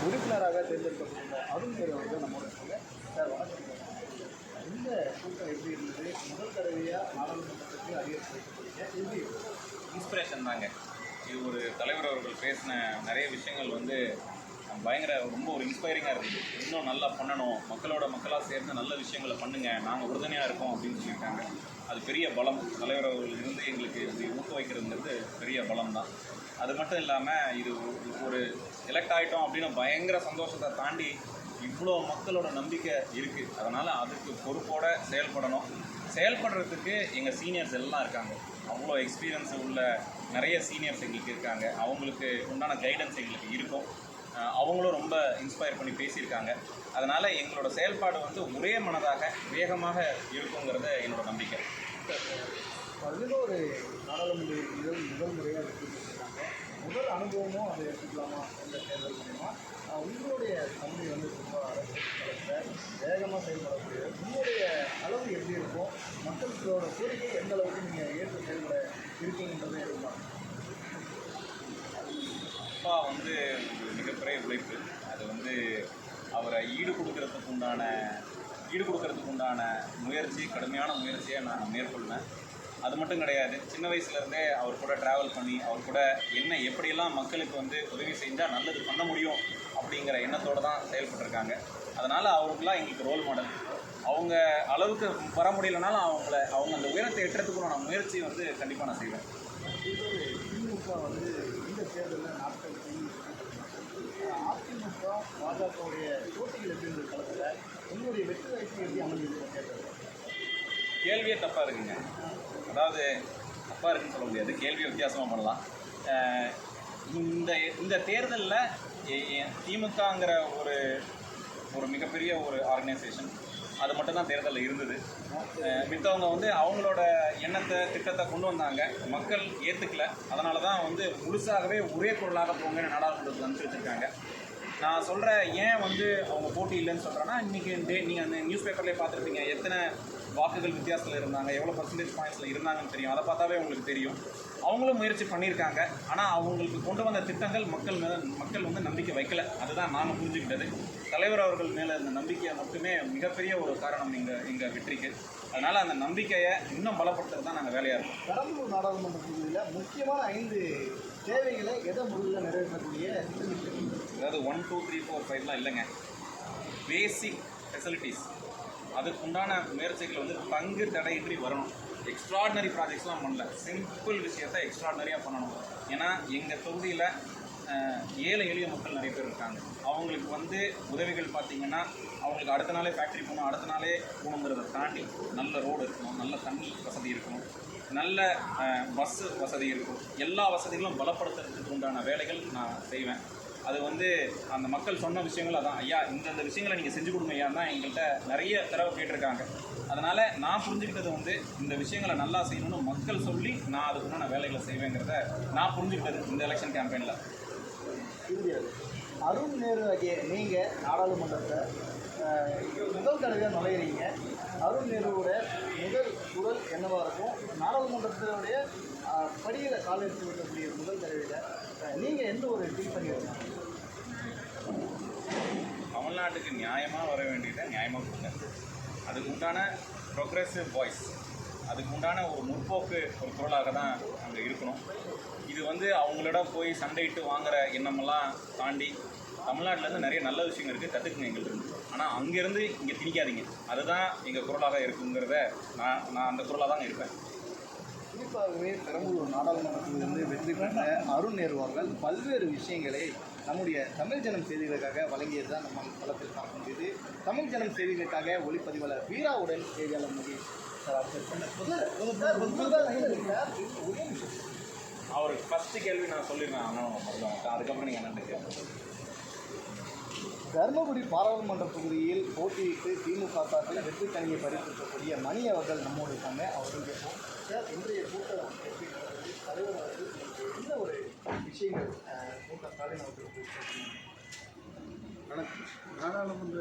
உறுப்பினராக தேர்ந்தெடுக்கப்பட்ட அருண் நேரு அவர்கள் நம்மோட இருக்காங்க. சார் வணக்கம். இந்த கூட்டம் எப்படி இருந்தது? முதல் தடவையாக நாடாளுமன்றத்துக்கு அடியெடுத்து வைக்கப்படுங்க, எப்படி இன்ஸ்பிரேஷன் தாங்க. இது ஒரு தலைவர் அவர்கள் பேசின நிறைய விஷயங்கள் பயங்கர ரொம்ப ஒரு இன்ஸ்பைரிங்காக இருக்குது. இன்னும் நல்லா பண்ணணும், மக்களாக சேர்ந்து நல்ல விஷயங்களை பண்ணுங்கள், நாங்கள் உறுதுணையாக இருக்கோம் அப்படின்னு சொல்லியிருக்காங்க. அது பெரிய பலம். தலைவர் அவர்கள் இருந்து எங்களுக்கு இப்படி ஊக்குவிக்கிறதுங்கிறது பெரிய பலம் தான். அது மட்டும் இல்லாமல் இது ஒரு எலெக்ட் ஆகிட்டோம் அப்படின்னு பயங்கர சந்தோஷத்தை தாண்டி இவ்வளோ மக்களோட நம்பிக்கை இருக்குது. அதனால் அதுக்கு பொறுப்போடு செயல்படுறதுக்கு எங்கள் சீனியர்ஸ் எல்லாம் இருக்காங்க. அவ்வளோ எக்ஸ்பீரியன்ஸ் உள்ள நிறைய சீனியர்ஸ் எங்களுக்கு இருக்காங்க. அவங்களுக்கு உண்டான கைடன்ஸ் எங்களுக்கு இருக்கும். அவங்களும் ரொம்ப இன்ஸ்பயர் பண்ணி பேசியிருக்காங்க. அதனால் எங்களோட செயல்பாடு ஒரே மனதாக வேகமாக இருக்குங்கிறத என்னோட நம்பிக்கை. 11 நாடாளுமன்ற முதல் முறையாக எடுத்துக்கிட்டாங்க. முதல் அனுபவமும் அதை எடுத்துக்கலாமா? இந்த தேர்தல் மூலமா உங்களுடைய தம்பி ரொம்ப அரசியல் வேகமாக செயல்படக்கூடிய உங்களுடைய அளவு எப்படி இருக்கும்? மக்களோட கோரிக்கை எந்த அளவுக்கு நீங்கள் ஏற்று செயல்பட இருக்கீங்கன்றதை எடுக்கலாம். அப்பா ஒரு மிகப்பெரிய உழைப்பு. அது அவரை ஈடு கொடுக்கறதுக்கு உண்டான முயற்சி, கடுமையான முயற்சியை நான் மேற்கொள்வேன். அது மட்டும் கிடையாது, சின்ன வயசுலேருந்தே அவர் கூட ட்ராவல் பண்ணி அவர் கூட எப்படியெல்லாம் மக்களுக்கு உதவி செஞ்சால் நல்லது பண்ண முடியும் அப்படிங்கிற எண்ணத்தோடு தான் செயல்பட்டுருக்காங்க. அதனால் அவருக்குலாம் எங்களுக்கு ரோல் மாடல். அவங்க அளவுக்கு வர முடியலனாலும் அவங்க அந்த உயரத்தை எட்டுறதுக்குள்ள முயற்சி கண்டிப்பாக நான் செய்வேன். திமுக இந்த தேர்தலில் நாட்கள் அதிமுக பாஜகவுடைய போட்டிகள் எப்படி களத்தில் உங்களுடைய வெற்றி வாய்ப்பு எப்படி அமைஞ்சிருக்கிற தேர்தல்? கேள்வியே தப்பாக இருக்குங்க. அதாவது தப்பாக இருக்குன்னு சொல்ல முடியாது, கேள்வியை வித்தியாசமாக பண்ணலாம். இந்த தேர்தலில் திமுகங்கிற ஒரு மிகப்பெரிய ஒரு ஆர்கனைசேஷன் அது மட்டும்தான் தேர்தலில் இருந்தது. மித்தவங்க அவங்களோட எண்ணத்தை திட்டத்தை கொண்டு வந்தாங்க, மக்கள் ஏற்றுக்கல. அதனால தான் முழுசாகவே ஒரே குரலாக போங்கன்னு நாடாளுமன்றத்தில் அனுப்பிச்சு வச்சுருக்காங்க. நான் சொல்கிறேன் ஏன் அவங்க போட்டி இல்லைன்னு சொல்கிறேன்னா, இன்றைக்கி நீங்கள் அந்த நியூஸ் பேப்பர்லேயே பார்த்துருப்பீங்க எத்தனை வாக்குகள் வித்தியாசத்தில் இருந்தாங்க, எவ்வளோ பர்சன்டேஜ் பாயிண்ட்ஸில் இருந்தாங்கன்னு தெரியும். அதை பார்த்தாவே உங்களுக்கு தெரியும். அவங்களும் முயற்சி பண்ணியிருக்காங்க. ஆனால் அவங்களுக்கு கொண்டு வந்த திட்டங்கள் மக்கள் நம்பிக்கை வைக்கல. அதுதான் நாங்கள் புரிஞ்சுக்கிட்டது. தலைவர் அவர்கள் மேலே இந்த நம்பிக்கையை மட்டுமே மிகப்பெரிய ஒரு காரணம் எங்கள் வெற்றிக்கு. அதனால் அந்த நம்பிக்கையை இன்னும் பலப்படுத்துறது தான் நாங்கள் வேலையாக இருக்கோம். பெரம்பலூர் நாடாளுமன்ற தொகுதியில் முக்கியமான 5 தேவைகளை எதை முதல்ல நிறைவேற்றக்கூடிய, அதாவது 1, 2, 3, 4, 5லாம் இல்லைங்க. பேசிக் ஃபெசிலிட்டிஸ் அதுக்குண்டான முயற்சிகள் பங்கு தடையின்றி வரணும். எக்ஸ்ட்ராடினரி ப்ராஜெக்ட்ஸ்லாம் பண்ணல, சிம்பிள் விஷயத்தை எக்ஸ்ட்ராடினரியாக பண்ணணும். ஏன்னா எங்கள் தொகுதியில் ஏழை எளிய மக்கள் நிறைய பேர் இருக்காங்க. அவங்களுக்கு உதவிகள் பார்த்திங்கன்னா, அவங்களுக்கு அடுத்த நாளே ஃபேக்ட்ரி போகணும், அடுத்த நாளே போகணுங்கிறத தாண்டி நல்ல ரோடு இருக்கணும், நல்ல தண்ணி வசதி இருக்கணும், நல்ல பஸ்ஸு வசதி இருக்கும். எல்லா வசதிகளும் பலப்படுத்துறதுக்கு உண்டான வேலைகள் நான் செய்வேன். அது அந்த மக்கள் சொன்ன விஷயங்கள் அதான், ஐயா இந்த விஷயங்களை நீங்கள் செஞ்சு கொடுங்க ஐயா தான் எங்கள்கிட்ட நிறைய தடவை கேட்டிருக்காங்க. அதனால் நான் புரிஞ்சுக்கிட்டது இந்த விஷயங்களை நல்லா செய்யணும்னு மக்கள் சொல்லி நான் அதுக்குண்டான வேலைகளை செய்வேங்கிறத நான் புரிஞ்சுக்கிட்டது இந்த எலெக்ஷன் கேம்பெயினில். அருண் நேரு ஆகிய நீங்கள் நாடாளுமன்றத்தை முதல் தடவையாக நுழையிறீங்க. அருண் நேருவோட முதல் குரல் என்னவாக இருக்கும்? நாடாளுமன்றத்தினுடைய படியில் கால் எடுத்து வைக்கக்கூடிய முதல் தடவையில் நீங்கள் எந்த ஒரு டீல் பண்ணிடுறீங்க? தமிழ்நாட்டுக்கு நியாயமாக வர வேண்டியதை நியாயமாக கொடுங்க. அதுக்கு உண்டான ப்ரோக்ரெசிவ் வாய்ஸ், அதுக்கு உண்டான ஒரு முற்போக்கு ஒரு குரலாக தான் அங்கே இருக்கணும். இது அவங்களிடம் போய் சண்டையிட்டு வாங்குகிற எண்ணமெல்லாம் தாண்டி தமிழ்நாட்டிலேருந்து நிறைய நல்ல விஷயங்கள் இருக்குது, கற்றுக்குங்க எங்கள்கிட்ட. ஆனால் அங்கேருந்து இங்கே திணிக்காதீங்க. அதுதான் எங்கள் குரலாக இருக்குங்கிறத நான் அந்த குரலாக தான் இருப்பேன். குறிப்பாகவே பெரம்பலூர் நாடாளுமன்றத்திலிருந்து வெற்றி பெற்ற அருண் நேரு அவர்கள் பல்வேறு விஷயங்களை நம்முடைய தமிழ் ஜனம் செய்திகளுக்காக வழங்கியது தான் நம்ம தளத்தில் பார்க்க முடியுது. தமிழ் ஜனம் செய்திகளுக்காக ஒளிப்பதிவாளர் வீராவுடன் செய்தியாளர் முடியும். அவருக்கு ஃபஸ்ட்டு கேள்வி நான் சொல்லிடுறேன், ஆனால் அதுக்கப்புறம் நீங்கள் என்னென்னு கேட்கணும். தருமபுரி பாராளுமன்ற தொகுதியில் போட்டியிட்டு திமுக சார்பில் வெற்றி கனியை பறித்திருக்கக்கூடிய மணி அவர்கள் நம்மோடு இருக்காங்க. அவர்கள் கேட்போம். சார், இன்றைய கூட்டம் எப்படி நடந்தது? தலைவர் அவர்கள் என்ன ஒரு விஷயங்கள் ஸ்டாலின் அவர்களுக்கு நாடாளுமன்ற